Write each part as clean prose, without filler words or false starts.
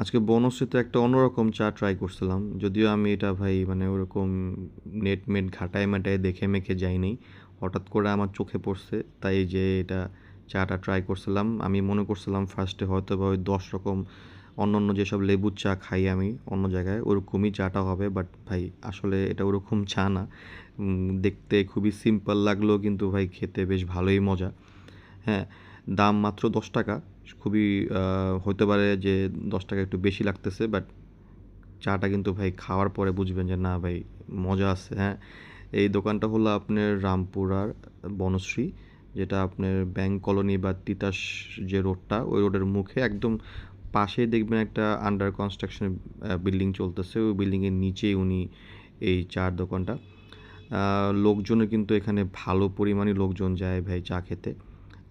আজকে বনশ্রীতে একটা অন্যরকম চা ট্রাই করছিলাম। যদিও আমি এটা ভাই মানে ওরকম নেট ঘাটায় মেটায় দেখে মেখে যাইনি। হঠাৎ করে আমার চোখে পড়ছে। তাই যে এটা চাটা ট্রাই করছিলাম। আমি মনে করছিলাম ফার্স্টে হয়তোবা ওই ১০ রকম অন্যান্য যেসব লেবুর চা খাই আমি অন্য জায়গায় ওরকমই চাটা হবে। বাট ভাই আসলে এটা ওরকম চা না। দেখতে খুবই সিম্পল লাগলেও কিন্তু ভাই খেতে বেশ ভালোই মজা। হ্যাঁ, দাম মাত্র ৳১০। খুবই হতে পারে যে ৳১০ একটু বেশি লাগতেছে, বাট চাটা কিন্তু ভাই খাওয়ার পরে বুঝবেন যে না ভাই মজা আছে, হ্যাঁ। এই দোকানটা হলো আপনার রামপুরার বনশ্রী, যেটা আপনার ব্যাংক কলোনি বা তিতাস যে রোডটা, ওই রোডের মুখে একদম পাশেই দেখবেন একটা আন্ডার কনস্ট্রাকশন বিল্ডিং চলতেছে। ওই বিল্ডিংয়ের নিচেই উনি এই চা'র দোকানটা। লোকজনও কিন্তু এখানে ভালো পরিমাণে লোকজন যায় ভাই চা খেতে।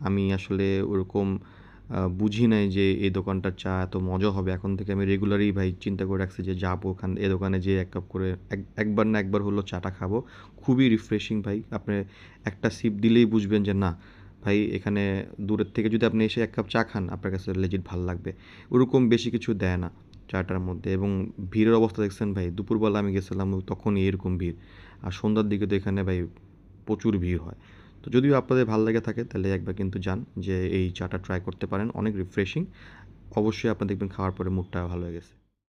আমি আসলে ওরকম বুঝি নাই যে এই দোকানটার চা এত মজা হবে। এখন থেকে আমি রেগুলারই ভাই চিন্তা করে রাখছি যে যাবো এ দোকানে যেয়ে ১ কাপ করে একবার না একবার হলেও চাটা খাবো। খুবই রিফ্রেশিং ভাই। আপনি একটা সিপ দিলেই বুঝবেন যে না ভাই এখানে দূরের থেকে যদি আপনি এসে ১ কাপ চা খান আপনার কাছে লেজিট ভাল লাগবে। ওরকম বেশি কিছু দেয় না চাটার মধ্যে, এবং ভিড়ের অবস্থা দেখছেন ভাই। দুপুরবেলা আমি গেছিলাম তখনই এরকম ভিড়। আর সন্ধ্যার দিকে তো এখানে ভাই প্রচুর ভিড় হয়। তো যদিও আপনাদের ভাল লেগে থাকে তাহলে একবার কিন্তু যান, যে এই চাটা ট্রাই করতে পারেন, অনেক রিফ্রেশিং। অবশ্যই আপনি দেখবেন খাওয়ার পরে মুডটা ভালো হয়ে গেছে।